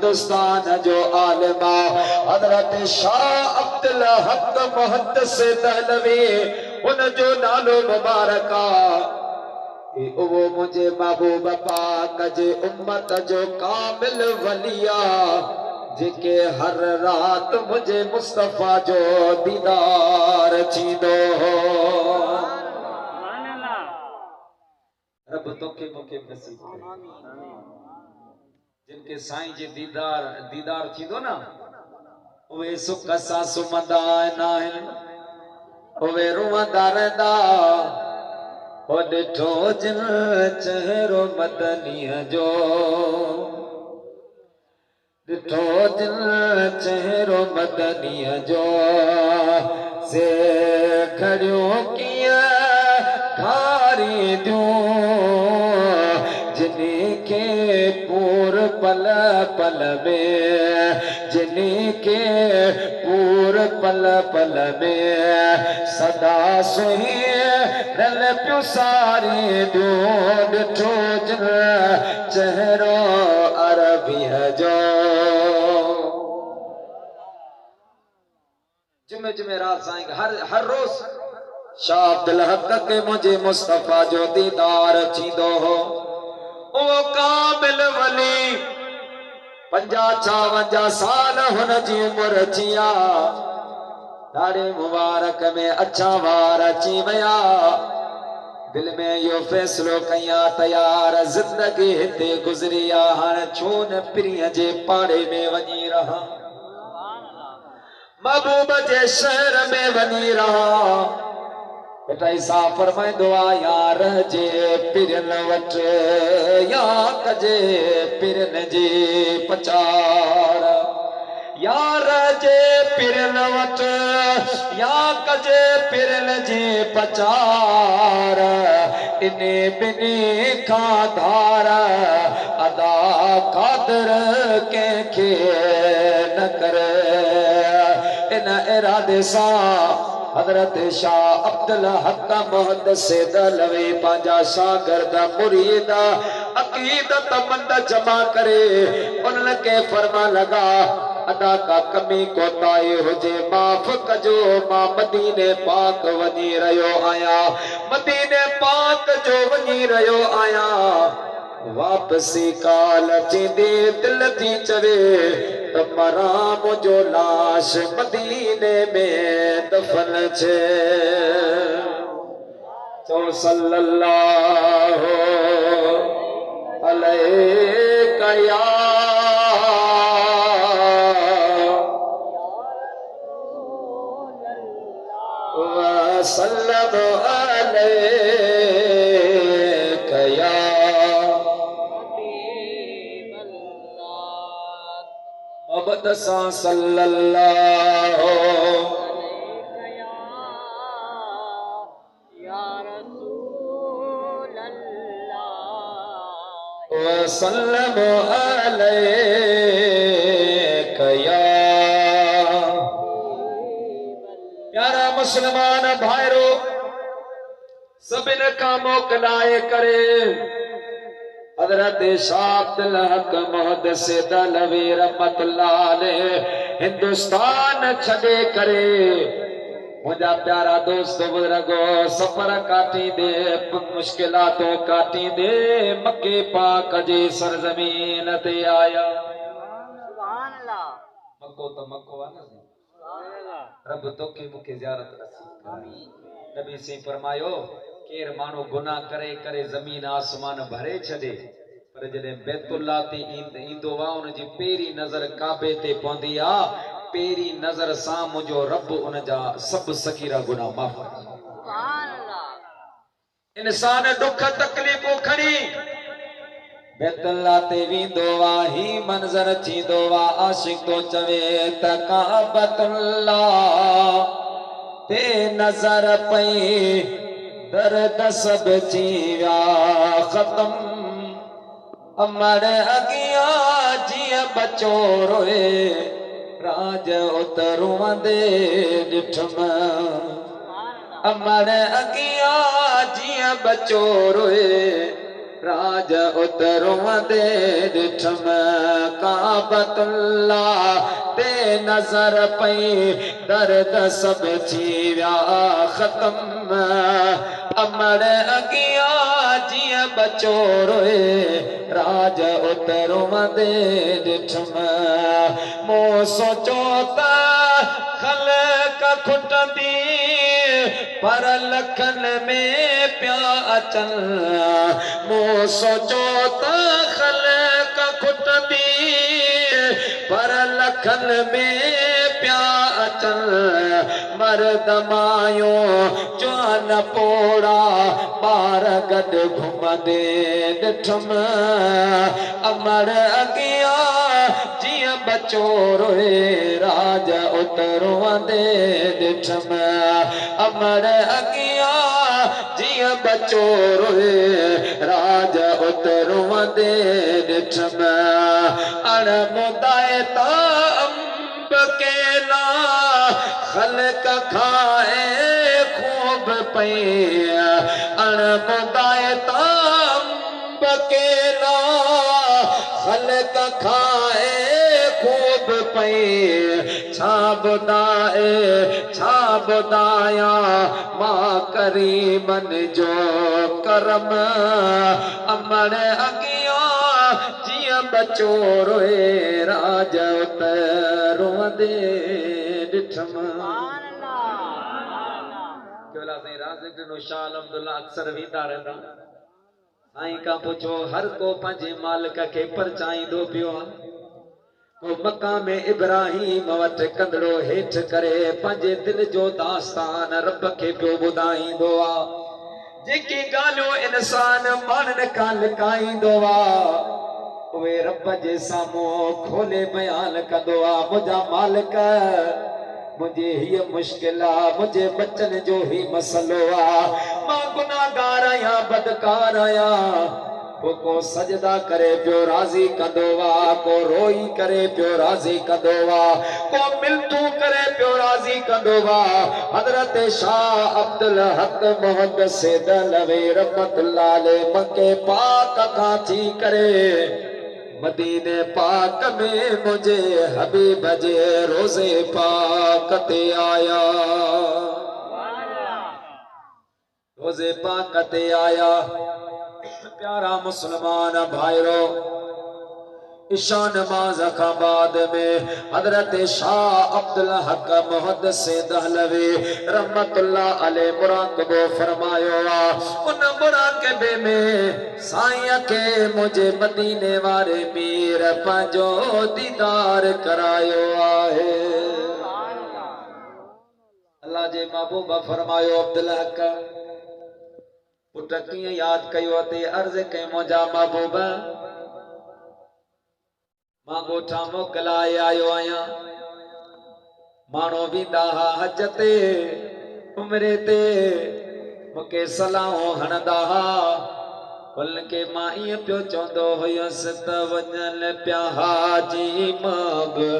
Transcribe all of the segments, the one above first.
हिंदुस्तान जो आलिमा हजरत शाह अब्दुल हक मुहद्दिस दहलवी उन जो नालो मुबारका वो मुझे महबूब पाक जे उम्मत जो कामिल वलिया जेके हर रात मुझे मुस्तफा जो दीदार थींदो हो। रब तोखे मूंखे नसीब करे जिनके साईं जे दीदार थींदो न उहे सुख सां सुम्हंदा आहिनि उहे रुअंदा रहंदा ओ ॾिठो जिन चेहरो मदनीअ जो ॾिठो जिन चेहरो मदनीअ जो से खड़ियो कीअं धारी दियूं जिनके पूर पल पल में जिनके पूर पल पल में सदा सुहिरल पियो सारी दियूं ॾिठो जिन चेहरो अरबीअ जो जुमे जुमेरात साईं हर रोज शाह अब्दुल हक के मुझे मुस्तफा जो दीदार थींदो हो। ओ कामिल वली 50-52 साल हुन जी उम्र थिया ॾाढे मुबारक में अच्छा वार अची विया दिल में यो फैसलो कया तयार जिंदगी हिते गुज़री आ हाणे छो न प्रिय जे पाड़े में वञी रहा महबूब जे शहर में वञी रहा बेटा ईसा फरमाइंदो आ यार जे पिरन वट या कजे पिरन जी पचार यार जे पिरन वट या कजे पिरन जी पचार इने बिनी का धार अदा कादर कंहिंखे न करे इन इरादे सां हजरत शाह अब्दुल हक मुहद्दिस दहलवी पंहिंजा शागिर्द मुरीद अकीदत मंद जमा करे उन्हनि खे फरमा लगा अदा का कमी कोताही हुजे माफ़ कजो मां मदीने पाक वञी रहियो आहियां मदीने पाक जो वञी रहियो आहियां वापसी काल थींदी दिल थी चवे त मरां मुंहिंजो लाश मदीने में दफन छे चओ सल्लल्लाहु अलैहि या वसल्लम अलैहि या मोहब्बत सां सल्लल्लाहु वसल्लम अलैहि या प्यारा मुसलमान भाइरो सभिन खां मोकलाए करे हजरत शाह अब्दुल हक मुहद्दिस दहलवी रहमतुल्लाह अलैहि हिंदुस्तान छॾे करे मुझा प्यारा दोस्त बुजुर्गो सफर काटी दे मुश्किलातों काटी दे मक्के पाक जी सरजमीन ते आया सुभान अल्लाह मक्को तो मक्को है ना रब तोखे मुखे ज़ियारत नसीब आमीन नबी से फरमायो केर मानो गुनाह करे करे जमीन आसमान भरे छदे पर जने बैतुल्लाह ते इंदो वा उन जी पेरी नजर काबे ते पौंदी आ पेरी नजर सां मुझो रब उन जा सब सकीरा गुनाह माफ करे सुभान अल्लाह इंसान दुख तकलीफो खड़ी बैतुल्लाह ते विंदो वा ही मंजर थींदो वा आशिक तो चवे त काबतुल्लाह ते नजर पई दर्द सब जीवा खत्म अमर अगिया जिया बचो रोए राज उतरुंदे डिठम अमर अगिया जिया बचो रोए राज उतरुआ दे डिठम काबतुल्ला ते नजर पई दर्द सब थी विया खत्म अमर अगिया जिया बचो रोए राज उतरुआ दे डिठम मो सोचो ता खलक खुटंदी पर लखन में प्या अचन मो सोचो त खलक खुटंदी पर लखन में प्या अचन मर्द मायो जवान पोड़ा बार गड घुमदे डिठम अमर अगिया जिया बचो रोए राज उतरुआ दे डिठम अमर अगिया जिया बचो रोए राज उतरुआ दे डिठम अण मुदाए ता अंब केला खलक खाए खूब पे अण मुदाए ता अंब केला खलक खाए खूब पे छा बुधाया मां करीमन जो करम अमर अगिया जिया बचो रोए राज उतरुआ दे डिठम शाह अलहमदुल्ला अक्सर वेंदा रहंदा साईं का पुछो हर को पंहिंजे मालिक खे परचाईंदो पियो को मकाम इब्राहिम वट कंदड़ो हेठ करे पंहिंजे दिल जो दास्तान रब खे पियो ॿुधाईंदो आ जेकी ॻाल्हियूं इंसान माण्हुनि खां लिकाईंदो आ उहे रब जे साम्हूं खोले बयान कंदो आ मुंहिंजा मालिक मुझे ही मुश्किल मुझे बच्चन जो ही मसलो मां गुनाहगार आया बदकार आया को सजदा करे पियो राजी कंदो को रोई करे पियो राजी कंदो को मिलतू करे पियो राजी कंदो हजरत शाह अब्दुल हक मोहम्मद सैद अलवी रहमतुल्लाह अलैह मक्के पाक का थी करे मदीने पाक में मुझे हबीब जे रोजे पाक ते आया रोजे पाक ते आया प्यारा मुसलमान भाईरो ईशान नमाज का बाद में हजरत शाह अब्दुल हक मोहम्मद सैद अलवी रहमतुल्लाह अलैह मुराकबो फरमायो उन मुराकबे में साईं के मुझे मदीने वारे मीर पंहिंजो दीदार करायो आहे अल्लाह जे महबूब फरमायो अब्दुल हक पुट कीअं याद कयो ते अर्ज कई मुंहिंजा महबूब मां ॻोठा मोकिलाए आयो आहियां माण्हू वेंदा हा हज ते उमिरे ते मूंखे सलाहूं हणंदा हा उनखे मां ईअं पियो चवंदो हुयुसि त वञल पिया हाजी मां बि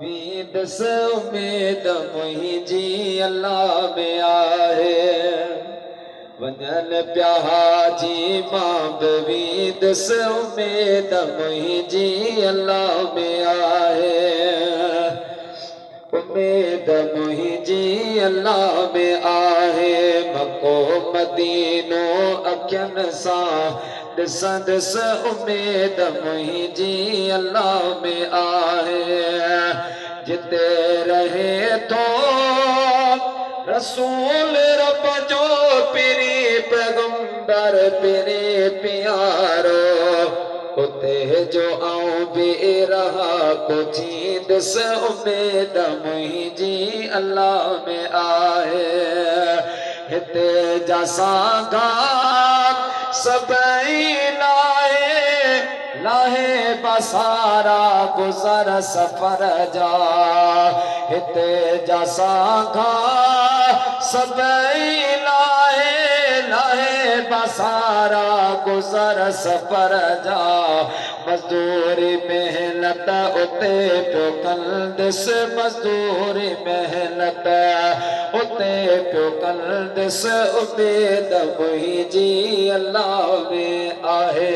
वेंदसि उमेद मुंहिंजी अल्लाह में आहे वञल पिया हाजी मां बि वेंदसि उमेद मुंहिंजी अल्लाह में आहे उमेद मुंहिंजी अल्लाह में आहे मको मदीनो अखियुनि सां ॾिसंदसि उमेद मुंहिंजी अल्लाह में आहे जिते रहे थो रसूल रब जो पिरी पैगंबर पिरी प्यारो उते जो आऊं भी रहा को थींदसि उमेद मुंहिंजी अल्लाह में आहे हिते जा सागा सभई लाहे बसारा गुज़र सफ़र जा हिते जा सागा सभई लाहे बसारा गुजर सफर जा मजदूरी मेहनत उते पियो कंदस मजदूरी मेहनत उते पियो कंदस उम्मीद मुंहिंजी अल्लाह में आहे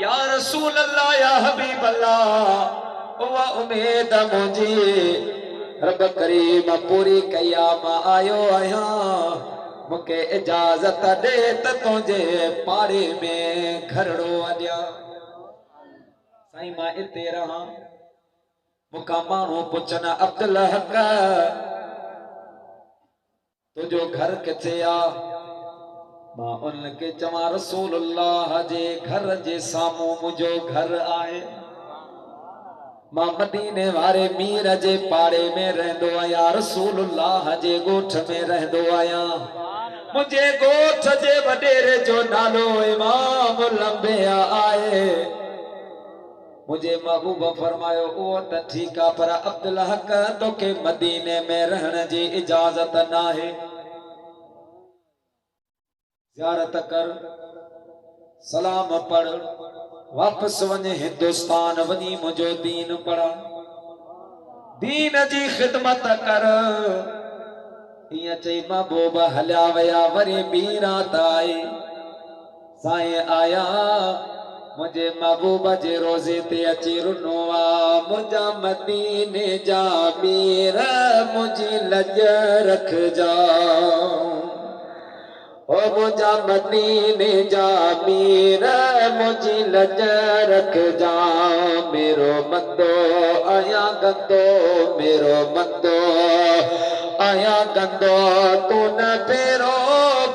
या रसूल अल्लाह या हबीब अल्लाह उवा उम्मीद मुंहिंजी रब करीम पूरी कया मां आयो आहियां मुखे इजाजत दे त तुंहिंजे पाड़े में घरड़ो अॼा साईं मां इते रहां मुखां माण्हू पुछनि अब्दुल हक तुंहिंजो घर किथे आ मां उनखे चवां रसूलुल्लाह जे घर जे साम्हूं मुंहिंजो घर आहे मां मदीने वारे मीर जे पाड़े में रहंदो आहियां रसूलुल्लाह जे ॻोठ में रहंदो आहियां मुंहिंजे ॻोठ जे वॾेरे जो नालो इमाम लंबिया आहे मुंहिंजे महबूब फरमायो उहो त ठीकु आहे पर अब्दुल हक तोखे मदीने में रहण जी इजाज़त नाहे ज़ियारत कर सलाम पढ़ वापस वने हिंदुस्तान वनी मुझो दीन पढ़ा दीन जी खिदमत कर इया चई महबूब हलिया वया वरी ॿी रात आई साईं आया मुझे महबूब जे रोज़े ते अची रुनो आ मुझा मदीने जा मीर मुझी लज रख जा ओ मुझा मदीने जा मीर मुझी लज रख जा मेरो मंदो आया गंदो मेरो मंदो आया गंदो तू न फेरो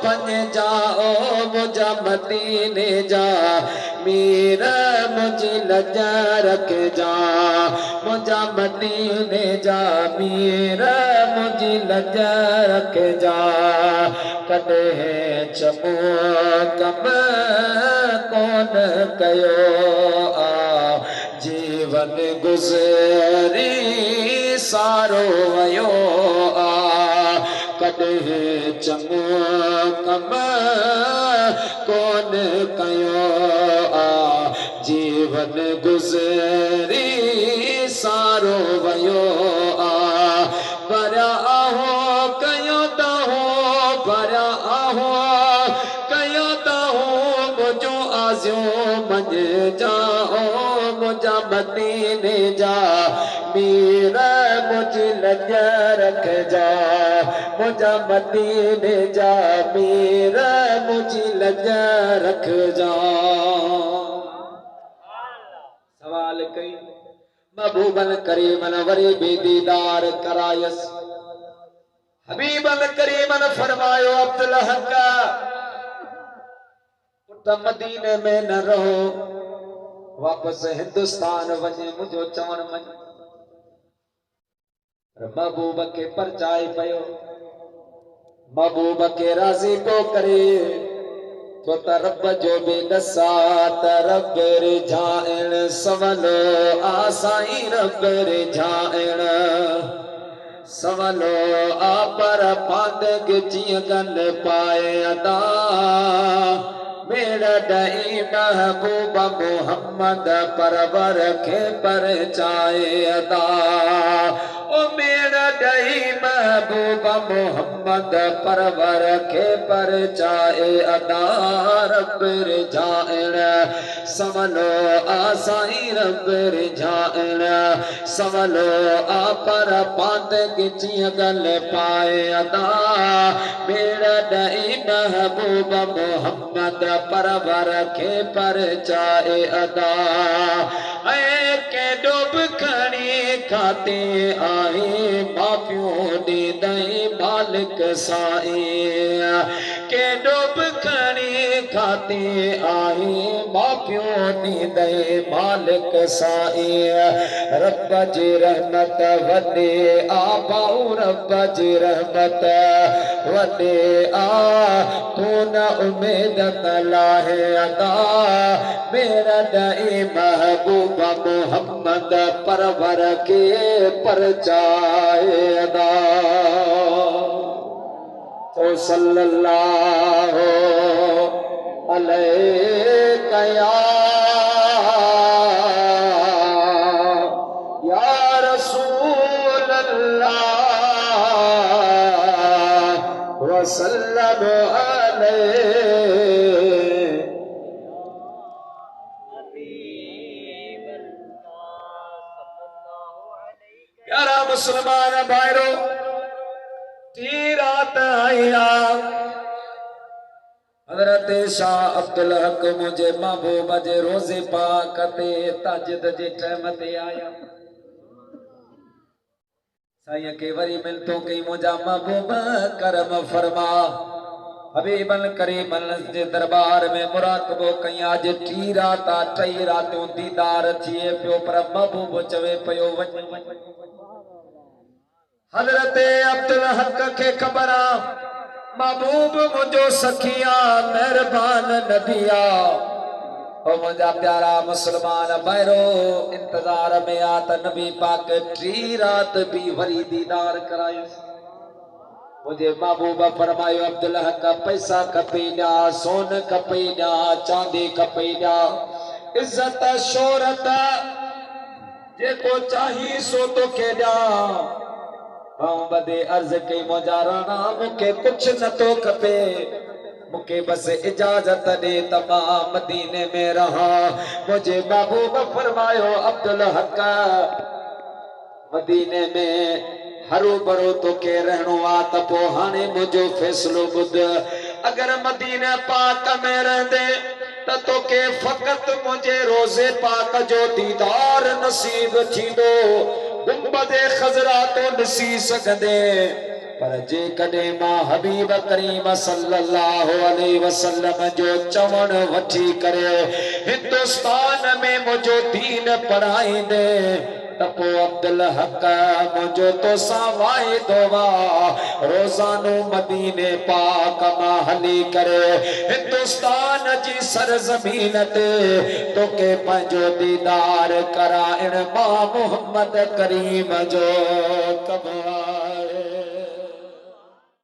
बन जा ओ मुझा मदीने जा मीर मुझी लज रख जा मुझा मदीने जा मीर मुझी लज रख जा कदे चमो कम कोन कयो आ जीवन गुज़री सारो वयो आ कदे चमो कम कोन कयो आ जीवन गुज़री सारो वयो आ भरिया आहो कयो त हो भरिया आहो कयो त हो मुझो आज़ियो मन जाओ मुझा मदीने जा मीर मुझी लज रख जा मुझा मदीने जा मीर मुझी लज रख जा सवाल कई महबूबन करीमन वरी भी दीदार करायस हबीबन करीमन फरमायो अब्दुल हक पुट मदीने में न रहो वापस हिंदुस्तान वञे मुझो चवण मन महबूब के परचाई पयो महबूब के राज़ी तो करे तो रब जो भी दसा रब रिझाइण सवलो आसाई रब रिझाइण सवलो आ पर पांदग जीअं गन पाए अदा मेरा दई महबूब मोहम्मद परवर के परचाए अदा ओ मेरा दई महबूब मोहम्मद परवर के परचाए अदा रब रिझाइण सवलो आसाई रब रिझाइण सवलो आ पर पांदग जीअं गन पाए अदा मेरा दई महबूब मोहम्मद परवर के परचाए अदा ऐ के डुब खणी खाते आए माफियों दी दई मालिक साईं के डुब खणी खाते आए माफियों दी दई मालिक साईं रब जी रहमत वदे आ बाऊ रब जी रहमत वदे आ तू न उम्मीद लाहे अदा मेरा दई महबूब मोहम्मद परवर के परचाए अदा तो ओ सल्लल्लाहु अलैहि या रसूल अल्लाह वसल्लम अलैहि। प्यारा मुसलमान भाइयों, रात आया हजरत शाह अब्दुल हक मुझे महबूब जे रोजे पाक ते ताजिद जे टाइम ते आया। साईं के वरी मिलतो कई मुझा महबूब करम फरमा। हबीबन करीमन जे दरबार में मुराकबो कई। आज टी रात टई रातों दीदार थिए पियो पर महबूब चवे पियो वञ। हजरत अब्दुल हक के खबर महबूब मुझो सखिया मेहरबान नबिया। ओ मुझा प्यारा मुसलमान भाइरो इंतजार में आ त नबी पाक टी रात भी वरी दीदार करायो। मुझे महबूब फरमायो अब्दुल हक पैसा खपे ॾा, सोन खपे ॾा, चांदी खपे ॾा, इज्जत शोहरत जेको चाही सो तो के ॾा। बदे अर्ज कई मुझा राणा मुखे कुछ न तो खपे, मुखे बस इजाजत दे त मां मदीने में रहा। मुझे महबूब फरमायो अब्दुल हक मदीने में हरू भरो तो के रहणो आ त पो हाणे मुझो फैसलो बुध। अगर मदीने पाक में रहंदे त तोके फकत मुझे रोजे पाक जो दीदार नसीब थींदो, गुंबदे खजरा तो ॾिसी सघंदे। पर जे कॾहिं मां हबीब करीम सल्लल्लाहु अलैहि वसल्लम जो चवण वठी करे हिंदुस्तान में मुझो दीन पढ़ाईंदे त पो अब्दुल हक मुझो तो सा वाइदो वा रोजानो मदीने पाक मां हली करे हिंदुस्तान जी सरजमीन ते तोके पंहिंजो दीदार कराइण मां मोहम्मद करीम जो कमाल।